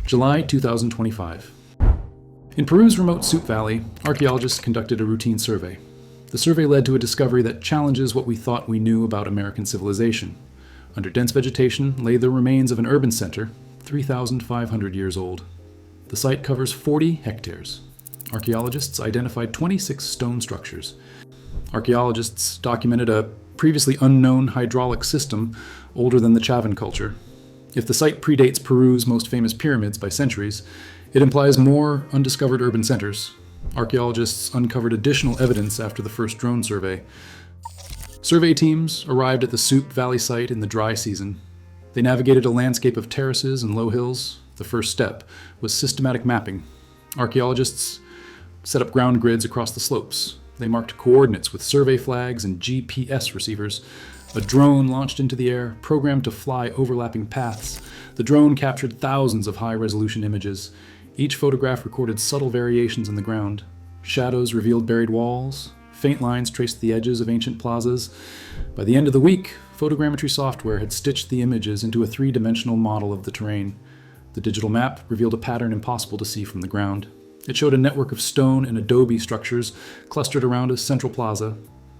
July 2025. In Peru's remote Supe Valley, archaeologists conducted a routine survey. The survey led to a discovery that challenges what we thought we knew about American civilization. Under dense vegetation lay the remains of an urban center, 3,500 years old. The site covers 40 hectares. Archaeologists identified 26 stone structures. Archaeologists documented a previously unknown hydraulic system older than the Chavan culture. If the site predates Peru's most famous pyramids by centuries, it implies more undiscovered urban centers. Archaeologists uncovered additional evidence after the first drone survey. Survey teams arrived at the Supe Valley site in the dry season. They navigated a landscape of terraces and low hills. The first step was systematic mapping. Archaeologists set up ground grids across the slopes. They marked coordinates with survey flags and GPS receivers. A drone launched into the air, programmed to fly overlapping paths. The drone captured thousands of high-resolution images. Each photograph recorded subtle variations in the ground. Shadows revealed buried walls. Faint lines traced the edges of ancient plazas. By the end of the week, photogrammetry software had stitched the images into a three-dimensional model of the terrain. The digital map revealed a pattern impossible to see from the ground. It showed a network of stone and adobe structures clustered around a central plaza.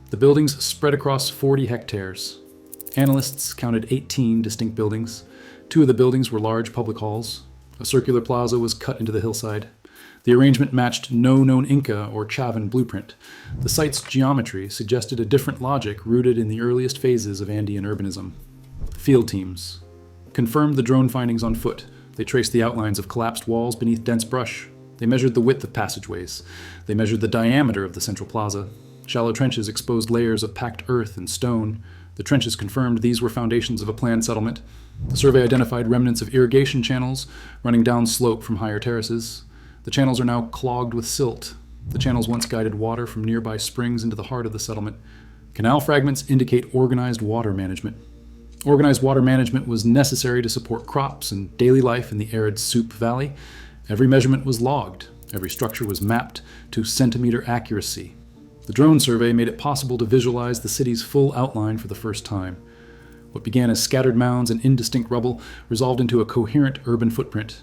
The buildings spread across 40 hectares. Analysts counted 18 distinct buildings. 2 of the buildings were large public halls. A circular plaza was cut into the hillside. The arrangement matched no known Inca or Chavan blueprint. The site's geometry suggested a different logic rooted in the earliest phases of Andean urbanism. Field teams confirmed the drone findings on foot. They traced the outlines of collapsed walls beneath dense brush. They measured the width of passageways. They measured the diameter of the central plaza. Shallow trenches exposed layers of packed earth and stone. The trenches confirmed these were foundations of a planned settlement. The survey identified remnants of irrigation channels running downslope from higher terraces. The channels are now clogged with silt. The channels once guided water from nearby springs into the heart of the settlement. Canal fragments indicate organized water management. Organized water management was necessary to support crops and daily life in the arid Supe Valley. Every measurement was logged. Every structure was mapped to centimeter accuracy. The drone survey made it possible to visualize the city's full outline for the first time. What began as scattered mounds and indistinct rubble resolved into a coherent urban footprint.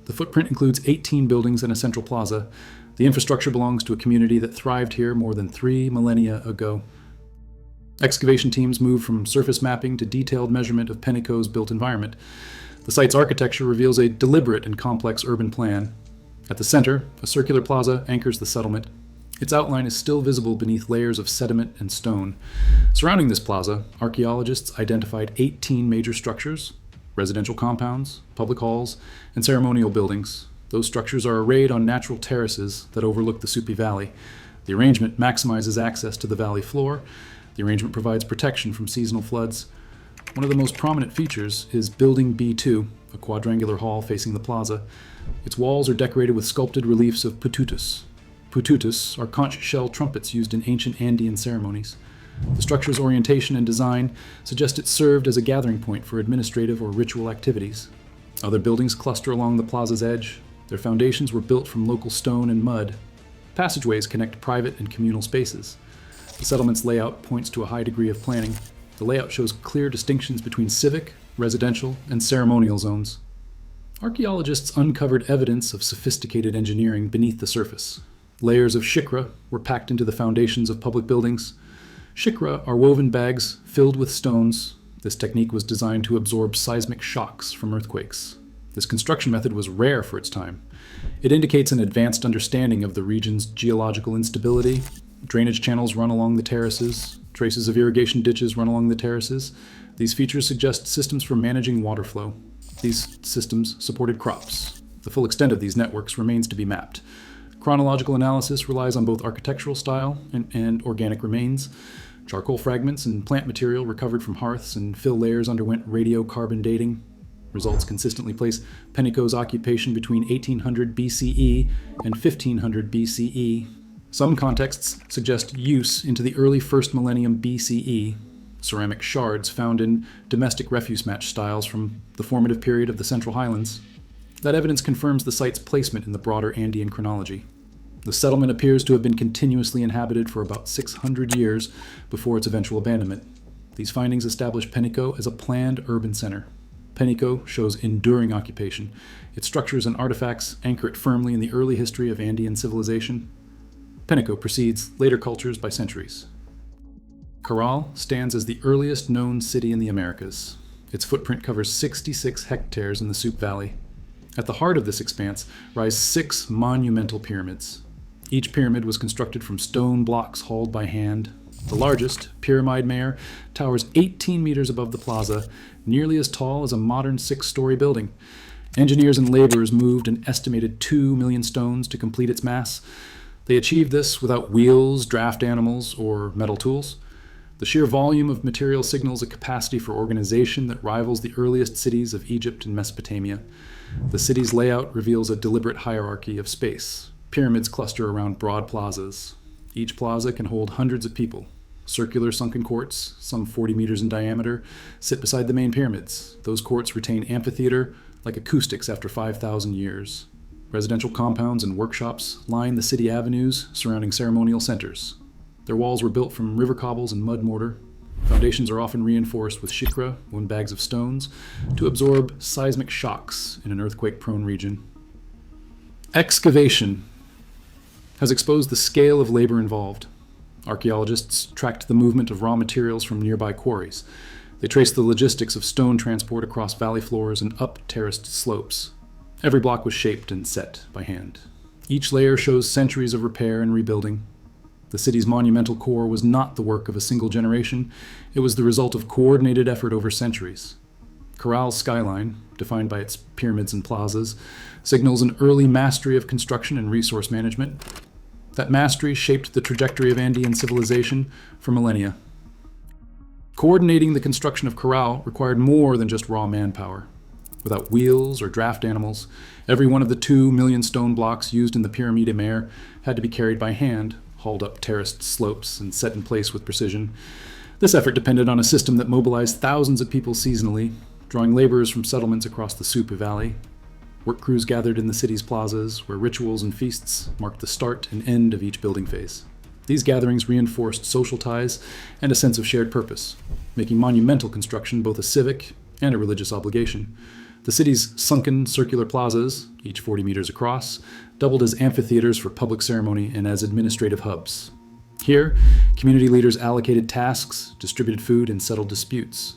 The footprint includes 18 buildings and a central plaza. The infrastructure belongs to a community that thrived here more than 3 millennia ago. Excavation teams moved from surface mapping to detailed measurement of Penico's built environment. The site's architecture reveals a deliberate and complex urban plan. At the center, a circular plaza anchors the settlement. Its outline is still visible beneath layers of sediment and stone. Surrounding this plaza, archaeologists identified 18 major structures: residential compounds, public halls, and ceremonial buildings. Those structures are arrayed on natural terraces that overlook the Supe Valley. The arrangement maximizes access to the valley floor. The arrangement provides protection from seasonal floods. One of the most prominent features is Building B2, a quadrangular hall facing the plaza. Its walls are decorated with sculpted reliefs of pututus. Pututus are conch shell trumpets used in ancient Andean ceremonies. The structure's orientation and design suggest it served as a gathering point for administrative or ritual activities. Other buildings cluster along the plaza's edge. Their foundations were built from local stone and mud. Passageways connect private and communal spaces. The settlement's layout points to a high degree of planning. The layout shows clear distinctions between civic, residential, and ceremonial zones. Archaeologists uncovered evidence of sophisticated engineering beneath the surface. Layers of shikra were packed into the foundations of public buildings. Shikra are woven bags filled with stones. This technique was designed to absorb seismic shocks from earthquakes. This construction method was rare for its time. It indicates an advanced understanding of the region's geological instability. Drainage channels run along the terraces. Traces of irrigation ditches run along the terraces. These features suggest systems for managing water flow. These systems supported crops. The full extent of these networks remains to be mapped. Chronological analysis relies on both architectural style and organic remains. Charcoal fragments and plant material recovered from hearths and fill layers underwent radiocarbon dating. Results consistently place Penico's occupation between 1800 BCE and 1500 BCE. Some contexts suggest use into the early first millennium BCE. Ceramic shards found in domestic refuse match styles from the formative period of the Central Highlands. That evidence confirms the site's placement in the broader Andean chronology. The settlement appears to have been continuously inhabited for about 600 years before its eventual abandonment. These findings establish Penico as a planned urban center. Penico shows enduring occupation. Its structures and artifacts anchor it firmly in the early history of Andean civilization. Penico precedes later cultures by centuries. Caral stands as the earliest known city in the Americas. Its footprint covers 66 hectares in the Supe Valley. At the heart of this expanse rise 6 monumental pyramids. Each pyramid was constructed from stone blocks hauled by hand. The largest, Pyramid Mare, towers 18 meters above the plaza, nearly as tall as a modern 6-story building. Engineers and laborers moved an estimated 2 million stones to complete its mass. They achieved this without wheels, draft animals, or metal tools. The sheer volume of material signals a capacity for organization that rivals the earliest cities of Egypt and Mesopotamia. The city's layout reveals a deliberate hierarchy of space. Pyramids cluster around broad plazas. Each plaza can hold hundreds of people. Circular sunken courts, some 40 meters in diameter, sit beside the main pyramids. Those courts retain amphitheater like acoustics after 5,000 years. Residential compounds and workshops line the city avenues surrounding ceremonial centers. Their walls were built from river cobbles and mud mortar. Foundations are often reinforced with shikra, bags of stones, to absorb seismic shocks in an earthquake-prone region. Excavation has exposed the scale of labor involved. Archaeologists tracked the movement of raw materials from nearby quarries. They traced the logistics of stone transport across valley floors and up terraced slopes. Every block was shaped and set by hand. Each layer shows centuries of repair and rebuilding. The city's monumental core was not the work of a single generation. It was the result of coordinated effort over centuries. Caral's skyline, defined by its pyramids and plazas, signals an early mastery of construction and resource management. That mastery shaped the trajectory of Andean civilization for millennia. Coordinating the construction of Caral required more than just raw manpower. Without wheels or draft animals, every one of the 2 million stone blocks used in the Pyramide Mare had to be carried by hand, hauled up terraced slopes and set in place with precision. This effort depended on a system that mobilized thousands of people seasonally, drawing laborers from settlements across the Supe Valley. Work crews gathered in the city's plazas, where rituals and feasts marked the start and end of each building phase. These gatherings reinforced social ties and a sense of shared purpose, making monumental construction both a civic and a religious obligation. The city's sunken circular plazas, each 40 meters across, doubled as amphitheaters for public ceremony and as administrative hubs. Here, community leaders allocated tasks, distributed food, and settled disputes.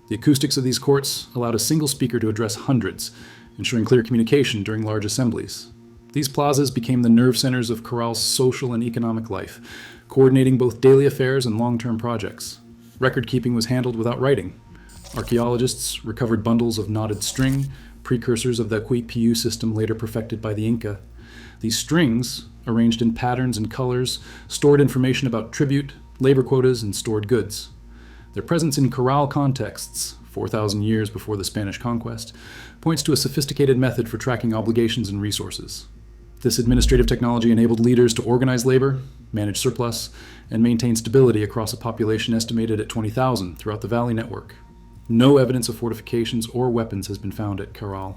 The acoustics of these courts allowed a single speaker to address hundreds, ensuring clear communication during large assemblies. These plazas became the nerve centers of Caral's social and economic life, coordinating both daily affairs and long-term projects. Record-keeping was handled without writing. Archaeologists recovered bundles of knotted string, precursors of the Pu system later perfected by the Inca. These strings, arranged in patterns and colors, stored information about tribute, labor quotas, and stored goods. Their presence in Caral contexts, 4,000 years before the Spanish conquest, points to a sophisticated method for tracking obligations and resources. This administrative technology enabled leaders to organize labor, manage surplus, and maintain stability across a population estimated at 20,000 throughout the valley network. No evidence of fortifications or weapons has been found at Caral.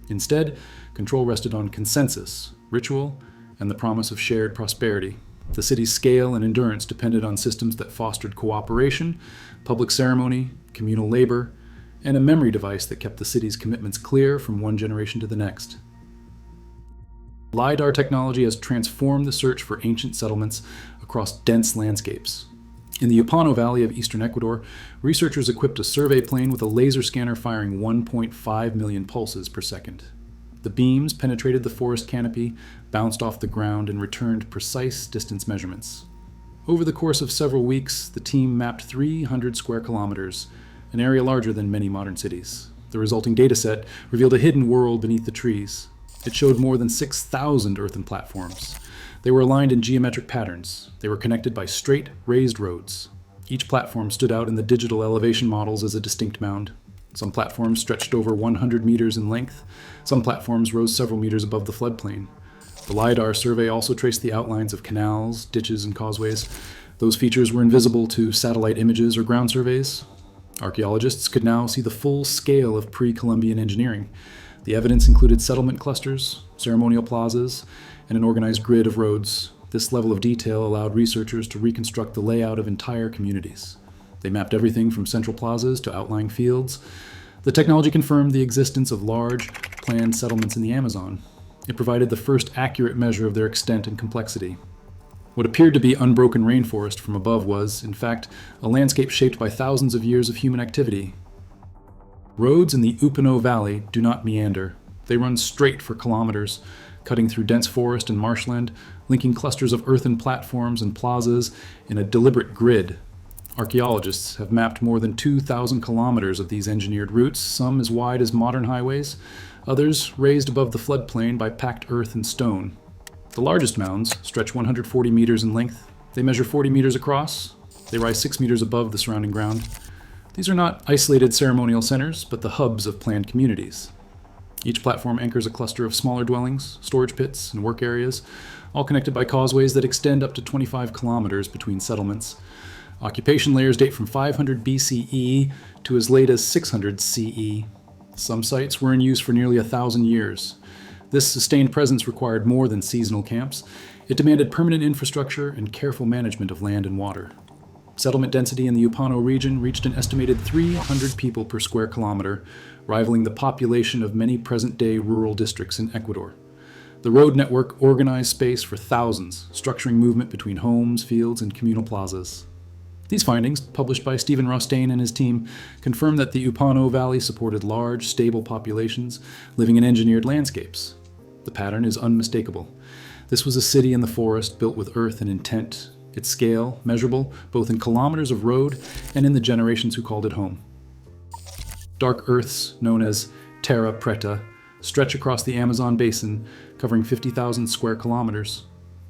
Instead, control rested on consensus, ritual, and the promise of shared prosperity. The city's scale and endurance depended on systems that fostered cooperation, public ceremony, communal labor, and a memory device that kept the city's commitments clear from one generation to the next. LiDAR technology has transformed the search for ancient settlements across dense landscapes. In the Upano Valley of eastern Ecuador, researchers equipped a survey plane with a laser scanner firing 1.5 million pulses per second. The beams penetrated the forest canopy, bounced off the ground, and returned precise distance measurements. Over the course of several weeks, the team mapped 300 square kilometers, an area larger than many modern cities. The resulting dataset revealed a hidden world beneath the trees. It showed more than 6,000 earthen platforms. They were aligned in geometric patterns. They were connected by straight, raised roads. Each platform stood out in the digital elevation models as a distinct mound. Some platforms stretched over 100 meters in length. Some platforms rose several meters above the floodplain. The LiDAR survey also traced the outlines of canals, ditches, and causeways. Those features were invisible to satellite images or ground surveys. Archaeologists could now see the full scale of pre-Columbian engineering. The evidence included settlement clusters, ceremonial plazas, and an organized grid of roads. This level of detail allowed researchers to reconstruct the layout of entire communities. They mapped everything from central plazas to outlying fields. The technology confirmed the existence of large, planned settlements in the Amazon. It provided the first accurate measure of their extent and complexity. What appeared to be unbroken rainforest from above was, in fact, a landscape shaped by thousands of years of human activity. Roads in the Upano Valley do not meander. They run straight for kilometers, cutting through dense forest and marshland, linking clusters of earthen platforms and plazas in a deliberate grid. Archaeologists have mapped more than 2,000 kilometers of these engineered routes, some as wide as modern highways, others raised above the floodplain by packed earth and stone. The largest mounds stretch 140 meters in length. They measure 40 meters across. They rise 6 meters above the surrounding ground. These are not isolated ceremonial centers, but the hubs of planned communities. Each platform anchors a cluster of smaller dwellings, storage pits, and work areas, all connected by causeways that extend up to 25 kilometers between settlements. Occupation layers date from 500 BCE to as late as 600 CE. Some sites were in use for nearly 1,000 years. This sustained presence required more than seasonal camps. It demanded permanent infrastructure and careful management of land and water. Settlement density in the Upano region reached an estimated 300 people per square kilometer, rivaling the population of many present-day rural districts in Ecuador. The road network organized space for thousands, structuring movement between homes, fields, and communal plazas. These findings, published by Stephen Rostaine and his team, confirm that the Upano Valley supported large, stable populations living in engineered landscapes. The pattern is unmistakable. This was a city in the forest built with earth and intent, its scale measurable both in kilometers of road and in the generations who called it home. Dark earths, known as Terra, Preta, stretch across the Amazon basin, covering 50,000 square kilometers.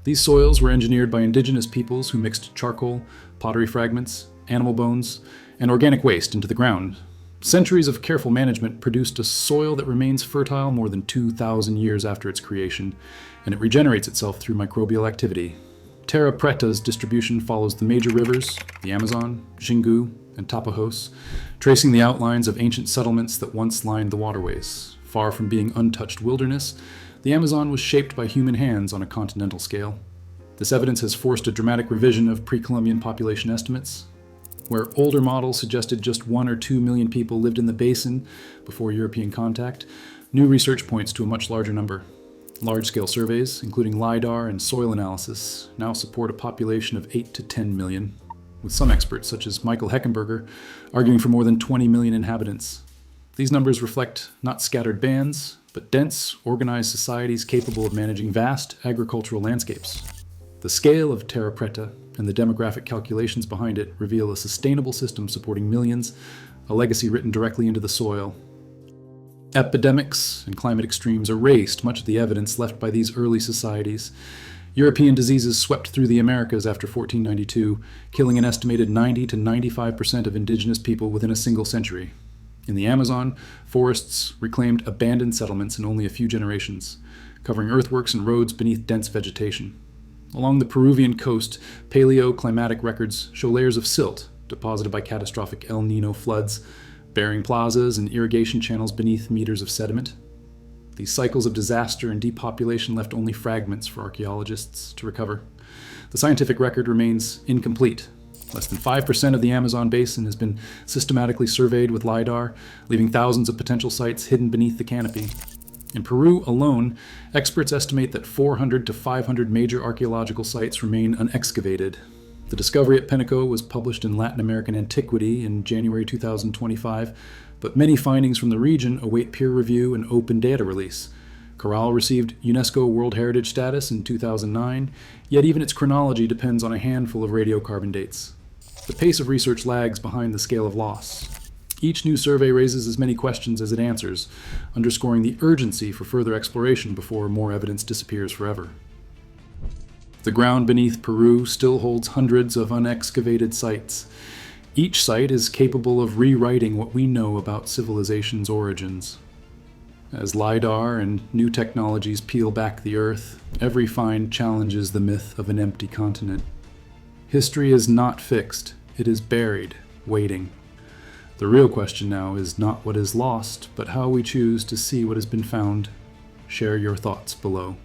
These soils were engineered by indigenous peoples who mixed charcoal, pottery fragments, animal bones, and organic waste into the ground. Centuries of careful management produced a soil that remains fertile more than 2,000 years after its creation, and it regenerates itself through microbial activity. Terra Preta's distribution follows the major rivers, the Amazon, Xingu, and Tapajos, tracing the outlines of ancient settlements that once lined the waterways. Far from being untouched wilderness, the Amazon was shaped by human hands on a continental scale. This evidence has forced a dramatic revision of pre-Columbian population estimates. Where older models suggested just 1 or 2 million people lived in the basin before European contact, new research points to a much larger number. Large-scale surveys, including LiDAR and soil analysis, now support a population of 8 to 10 million, with some experts, such as Michael Heckenberger, arguing for more than 20 million inhabitants. These numbers reflect not scattered bands, but dense, organized societies capable of managing vast agricultural landscapes. The scale of Terra Preta and the demographic calculations behind it reveal a sustainable system supporting millions, a legacy written directly into the soil. Epidemics and climate extremes erased much of the evidence left by these early societies. European diseases swept through the Americas after 1492, killing an estimated 90 to 95% of indigenous people within a single century. In the Amazon, forests reclaimed abandoned settlements in only a few generations, covering earthworks and roads beneath dense vegetation. Along the Peruvian coast, paleoclimatic records show layers of silt deposited by catastrophic El Nino floods, burying plazas and irrigation channels beneath meters of sediment. These cycles of disaster and depopulation left only fragments for archaeologists to recover. The scientific record remains incomplete. Less than 5% of the Amazon basin has been systematically surveyed with LiDAR, leaving thousands of potential sites hidden beneath the canopy. In Peru alone, experts estimate that 400 to 500 major archaeological sites remain unexcavated. The discovery at Penico was published in Latin American Antiquity in January 2025, but many findings from the region await peer review and open data release. Caral received UNESCO World Heritage status in 2009, yet even its chronology depends on a handful of radiocarbon dates. The pace of research lags behind the scale of loss. Each new survey raises as many questions as it answers, underscoring the urgency for further exploration before more evidence disappears forever. The ground beneath Peru still holds hundreds of unexcavated sites. Each site is capable of rewriting what we know about civilization's origins. As LiDAR and new technologies peel back the Earth, every find challenges the myth of an empty continent. History is not fixed, it is buried, waiting. The real question now is not what is lost, but how we choose to see what has been found. Share your thoughts below.